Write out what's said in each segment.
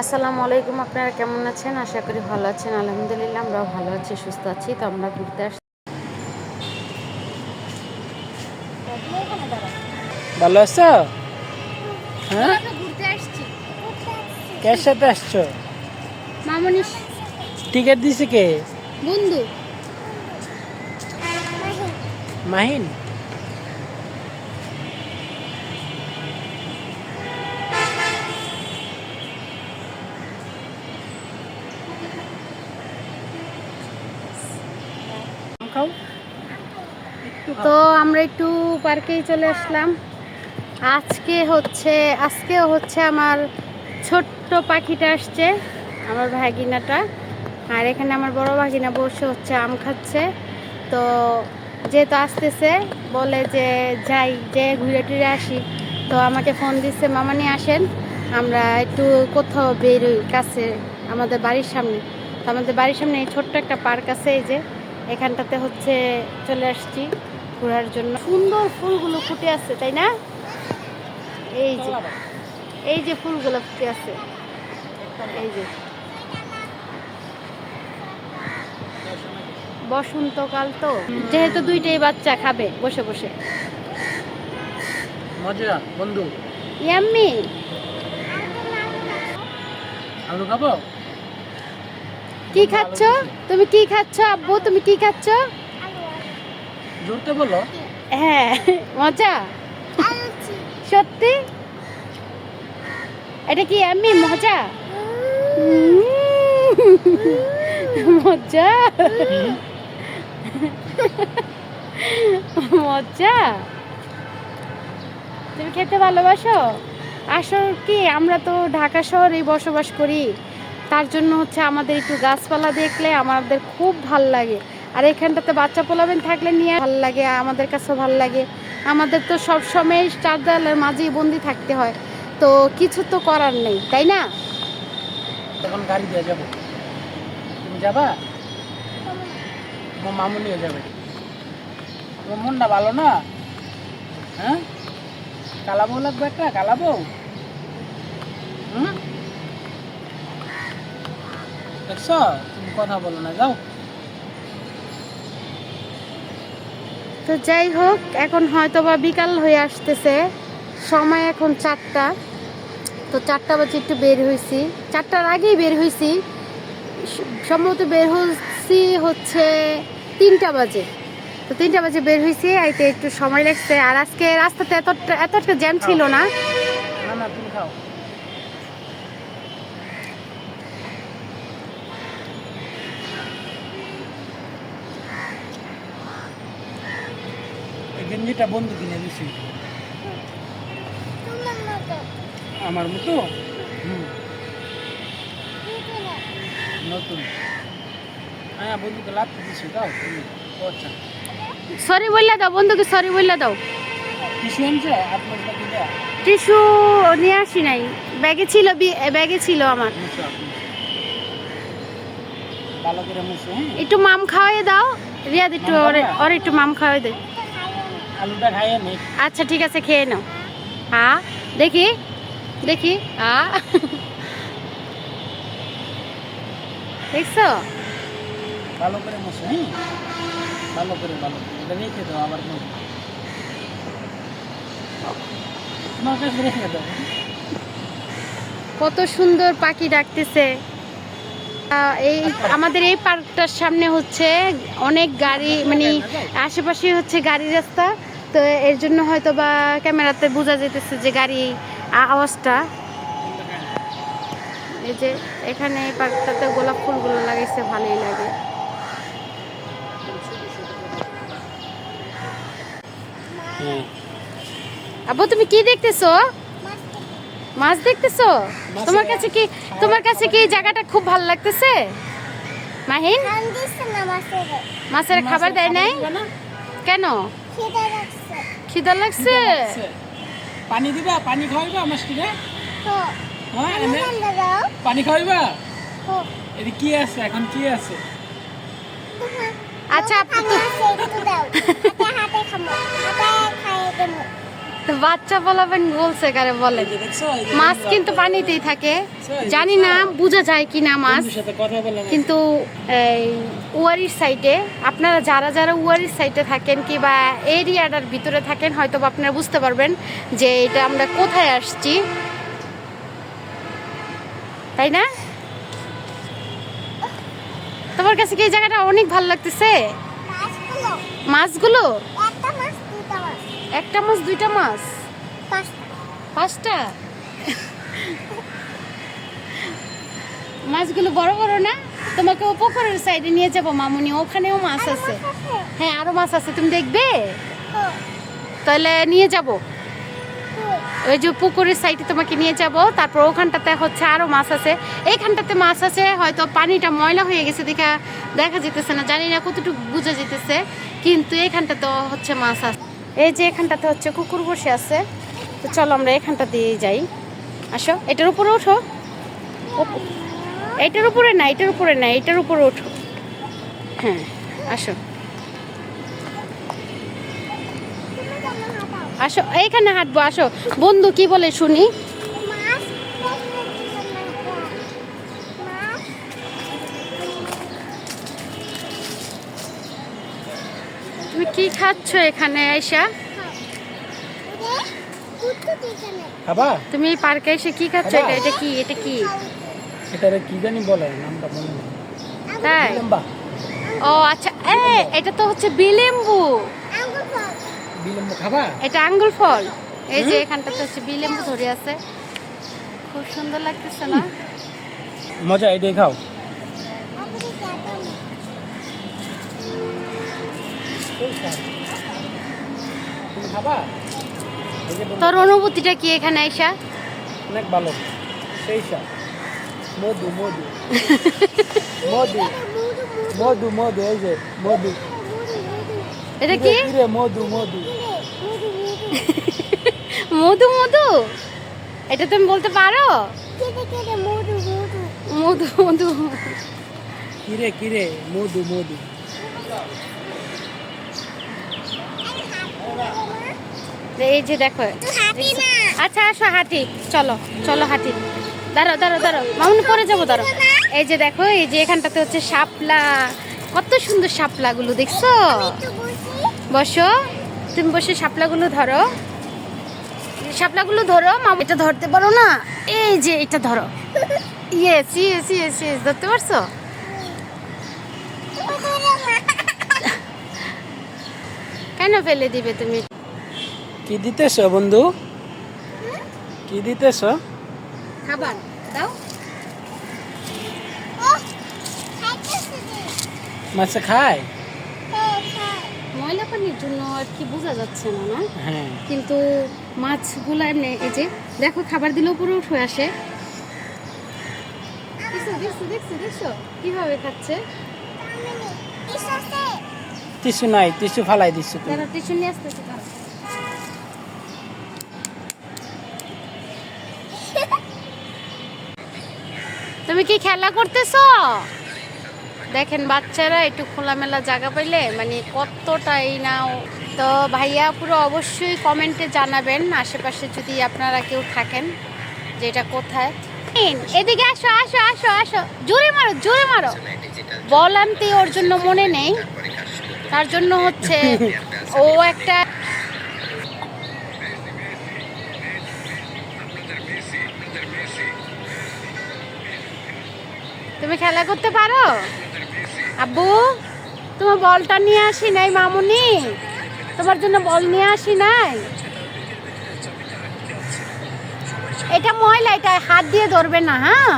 আসসালামু আলাইকুম। আপনারা কেমন আছেন? আশা করি ভালো আছেন। আলহামদুলিল্লাহ আমরাও ভালো আছি, সুস্থ আছি। তো আমরা ঘুরতে আসছি। ভালো আছো? হ্যাঁ, আমরা ঘুরতে আসছি। কার সাথে আসছো? মামনির টিকিট দিছে কে? বন্ধু। মাহিন। খাও। তো আমরা একটু পার্কেই চলে আসলাম। আজকেও হচ্ছে আমার ছোট্ট পাখিটা আসছে, আমার ভাগিনাটা। আর এখানে আমার বড় ভাগিনা বসে হচ্ছে আম খাচ্ছে। তো যেহেতু আসতেছে, বলে যে যাই, যে ঘুরে টুরে আসি। তো আমাকে ফোন দিচ্ছে, মামানি আসেন, আমরা একটু কোথাও বেরোই কাছে, আমাদের বাড়ির সামনে। তো আমাদের বাড়ির সামনে এই ছোট্ট একটা পার্ক আছে, এই যে এখানটাতে হচ্ছে চলে আসছি ঘোরার জন্য। সুন্দর ফুলগুলো ফুটে আছে, তাই না? এই যে ফুলগুলো ফুটে আছে, এই যে বসন্তকাল, তো যেহেতু দুইটাই বাচ্চা খাবে বসে বসে। মজা বন্ধু। ইয়াম্মি। আলু খাবো? কি খাচ্ছ তুমি? কি খাচ্ছ আব্বু? তুমি কি খাচ্ছ? জোরতে বলো। হ্যাঁ, মজা সত্যি। এটা কি ইয়াম্মি? মজা মজা মজা। তুমি খেতে ভালোবাসো? আসলে কি, আমরা তো ঢাকা শহরেই বসবাস করি, তার জন্য হচ্ছে আমাদের একটু গাছপালা দেখলে আমাদের খুব ভাল লাগে। আর এখানটাতে বাচ্চা পোলাবেন থাকলে নিয়ে ভাল লাগে, আমাদের কাছেও ভাল লাগে। আমাদের তো সব সময় চার দেওয়ালের মাঝেই বন্দি থাকতে হয়, তো কিছু তো করার নেই, তাই না? তখন গাড়ি দিয়ে যাবো। তুমি যাবা? তোমার মামু নিয়ে যাবে। তোমার মনটা ভালো না? হ্যাঁ, কালাবো লাগবে একটা, কালাবো। দেখছো, তুমি কথা বলো না, যাও। তো যাই হোক, এখন হয়তো বা বিকাল হয়ে আসতেছে, সময় এখন 4টা। তো 4টা বাজে একটু বের হয়েছি, 4টার আগেই বের হয়েছি। সম্ভবত বের হয়েছি হচ্ছে 3টা বাজে। তো 3টা বাজে বের হয়েছি, আইতে একটু সময় লাগছে। আর আজকে রাস্তাতে এত একটা জ্যাম ছিল না। না না, তুমি খাও। এই গেঞ্জিটা বন্ধু কিনে দিছি। আমার মতো? নতুন। হ্যাঁ, বন্ধুকে লাগতে দিছি, দাও তুমি। আচ্ছা, সরি বললা দাও বন্ধুকে, সরি বললা দাও। কিছু আনছে আপনার কাছে দেয়া? টিস্যু নিয়ে আসি নাই, ব্যাগে ছিল আমার। মুছো আপনি, ভালো করে মুছো। হ্যাঁ, একটু মাম খাওয়াই দাও রিয়াদ, একটু ওর একটু মাম খাওয়াই দে। আলুটা খাইয়ে নে। আচ্ছা ঠিক আছে, খেয়ে নাও। হ্যাঁ, দেখি দেখি। দেখছো? ভালো করে মুছো। হ্যাঁ, ভালো করে এটা রেখে দাও আবার মুছো। তোমার কাছে রেখে দাও। কত সুন্দর পাখি ডাকতেছে। এই আমাদের এই পার্কটার সামনে হচ্ছে অনেক গাড়ি, মানে আশেপাশে হচ্ছে গাড়ির রাস্তা। তো এর জন্য হয়তো বা ক্যামেরাতে বোঝা যেতেছে যে গাড়ি আওয়াজটা। এই যে এখানে এই পার্কটাতে গোলাপ ফুলগুলো লাগাইছে, ভালোই লাগে। আব্বু তুমি কি দেখতেছো? মাছ দেখতেছো? তোমার কাছে কি এই জায়গাটা খুব ভালো লাগতেছে? মাহিন, মাছের খাবার দেয় নাই কেন? খিদা লাগছে। পানি দিবা? পানি খাওয়াইবা মাছটিরে? হ্যাঁ, পানি খাওয়াইবা? এদি কি আছে এখন? কি আছে? আচ্ছা তো বাচ্চা বলাবেন বলছে কারে বলে এই যে দেখছো, এই যে মাছ বন্ধুরা, কিন্তু পানিতেই থাকে, এই যে জানি না বোঝা যায় কি না মাছ। বন্ধুর সাথে কথা বললাম কিন্তু এই ওয়ারির সাইডে আপনারা যারা যারা ওয়ারির সাইডে থাকেন কি বা এরিয়াটার ভিতরে থাকেন হয়তো বা আপনারা বুঝতে পারবেন যে এটা আমরা কোথায় আসছি, তাই না? তোমার কাছে কি এই জায়গাটা অনেক ভালো লাগতেছে? মাছগুলো একটা মাছ দুইটা মাছ পাঁচটা মাছগুলো বড় বড় না? তোমাকে ও পুকুরের সাইডে নিয়ে যাবো মামুনি, ওখানেও মাছ আছে। হ্যাঁ আরো মাছ আছে, তুমি দেখবে? তাহলে নিয়ে যাব, ওই যে পুকুরের সাইডে তোমাকে নিয়ে যাব, তারপর ওখানটাতে হচ্ছে আরো মাছ আছে, এইখানটাতে মাছ আছে, হয়তো পানিটা ময়লা হয়ে গেছে দেখা দেখা যেতেছে না, জানি না কতটুকু বোঝা যেতেছে, কিন্তু এইখানটাতে হচ্ছে মাছ আছে। এই যে এখানটাতে হচ্ছে কুকুর বসে আছে, তো চলো আমরা এখানটা দিয়ে যাই। আসো, এটার উপরে ওঠো, এটার উপরে না, এটার উপরে না, এটার উপরে ওঠো। হ্যাঁ আসো আসো, এইখানে হাঁটবো, আসো। বন্ধু কি বলে শুনি? তুমি কি খাচ্ছ এখানে আয়শা? খাবা? তুমি এই পার্কে এসে কি খাচ্ছ? এটা এটা কি, এটা কি? এটারে কি জানি বলে, নামটা মনে নেই। তাই? বিলম্বা। ও আচ্ছা, এটা তো হচ্ছে বিলেম্বু। বিলম্ব খাবা? এটা আঙ্গুর ফল। এই যে এখানটাতে হচ্ছে বিলেম্বু ধরে আছে, খুব সুন্দর লাগতেছে না? মজা, এই দিয়ে খাও। তুমি খাবা? এই যে বন্ধু, তোর অনুভূতিটা কি এখানে আয়শা? অনেক ভালো, সেই স্বাদ। মধু মধু মধু মধু মধু, এই যে মধু। এটা কি? কিরে মধু মধু। মধু মধু, এটা তুমি বলতে পারো? মধু মধু, কিরে কিরে মধু মধু। এই যে দেখো, আচ্ছা আসো হাঁটি, চলো চলো হাঁটি। দাঁড়াও দাঁড়াও দাঁড়াও, মামুনি পরে যাবো, দাঁড়াও। এই যে দেখো, এই যে এখানটাতে হচ্ছে শাপলা, কত সুন্দর শাপলাগুলো দেখছো? বসো, তুমি বসে শাপলাগুলো ধরো, শাপলাগুলো ধরো। মামু এটা ধরতে পারো না? এই যে এটা ধরো। ইয়েস ইয়েস ইয়েস ইয়েস, ধরতে পারছো? কেন ফেলে দিবে তুমি? কি দিতেছ বন্ধু? কি দিতেছ? খাবার দাও। মাছে খায়? ময়লা পানির জন্য আর কি বোঝা যাচ্ছে না, না? হ্যাঁ। কিন্তু মাছগুলা এই যে দেখো, খাবার দিলেও পুরো উঠে আসে। দেখছো দেখছো দেখছো দেখছো কিভাবে খাচ্ছে? টিস্যু নাই, টিস্যু ফালাই দিচ্ছ তুমি। তারা টিস্যু নিয়ে আসতেছে। তুমি কি খেলা করতেছো? দেখেন বাচ্চারা একটু খোলামেলা জায়গা পাইলে মানে কতটাই নাও। তো ভাইয়া পুরো অবশ্যই কমেন্টে জানাবেন আশেপাশে যদি আপনারা কেউ থাকেন যে এটা কোথায়। এদিকে আসো আসো আসো আসো, জোরে মারো জোরে মারো। বল আনতে ওর জন্য মনে নেই, তার জন্য হচ্ছে ও একটা তুমি খেলা করতে পারো? আব্বু তোমার বলটা নিয়ে আসি নাই মামুনি, তোমার জন্য বল নিয়ে আসি নাই। এটা ময়লা, এটা হাত দিয়ে ধরবে না। হ্যাঁ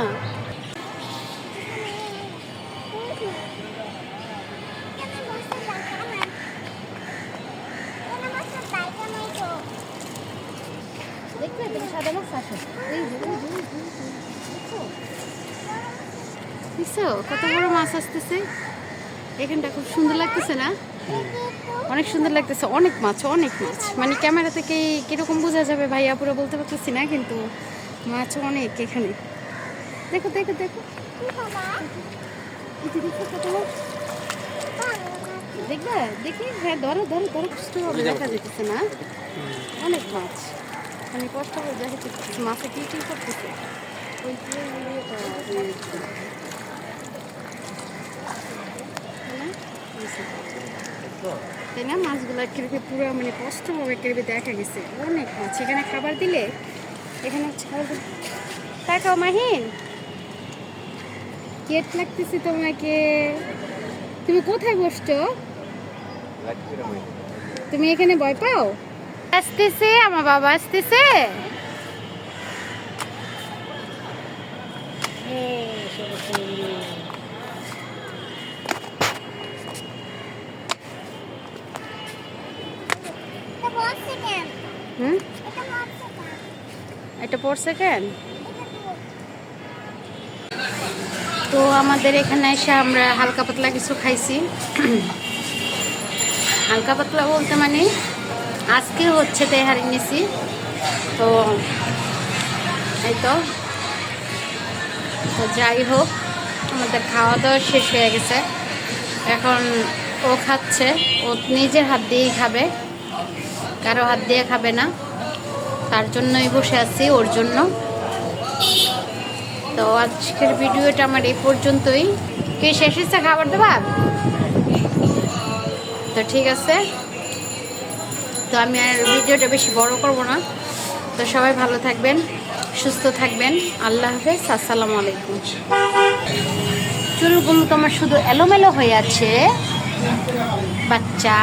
দেখবে তুমি সাদা মাছ আসো, দেখছো কত বড় মাছ আসতেছে। এখানটা খুব সুন্দর লাগতেছে না? অনেক সুন্দর লাগতেছে, অনেক মাছ অনেক মাছ, মানে ক্যামেরা থেকে কিরকম বোঝা যাবে ভাইয়া পুরো বলতে পারতেছি না, কিন্তু মাছ অনেক এখানে। দেখো দেখো দেখো, দেখো কত মাছ। দেখবা দেখি, হ্যাঁ ধরো ধরো ধরো, কষ্ট হবে, দেখা যেতেছে না অনেক মাছ, মানে কষ্ট করে দেখা যেতেছে মাছে কি কি করতেছে। ওই যে ইয়েটা, তাই না, মাছগুলো কেড়ে পুরো মানে কষ্টভাবে কেড়ে দেখা গেছে, অনেক মাছ। এখানে খাবার দিলে এখানে তাকাও মাহিন, কেট লাগতেছে তোমাকে। তুমি কোথায় বসছো? তুমি এখানে ভয় পাও? আসতেছে আমার বাবা, আসতেছে। হুম, এটা পড়ছে কেন? তো আমাদের এখানে এসে আমরা হালকা পাতলা কিছু খাইছি। হালকা পাতলা বলতে মানে আজকে হচ্ছে তেহারি নিছি। তো এই তো যাই হোক, আমাদের খাওয়া দাওয়া শেষ হয়ে গেছে। এখন ও খাচ্ছে, ও নিজের হাত দিয়েই খাবে, কারো হাত দিয়ে খাবে না, তার জন্যই বসে আছি, ওর জন্য। তো আজকের ভিডিওটা আমার এই পর্যন্তই। কি শেষ হচ্ছে খাবার দাবার? তো ঠিক আছে, তো আমি আর ভিডিওটা বেশি বড় করব না। তো সবাই ভালো থাকবেন, সুস্থ থাকবেন, আল্লাহ হাফেজ, আসসালামু আলাইকুম। চুলগুলো তো আমার শুধু এলোমেলো হয়ে আছে বাচ্চা।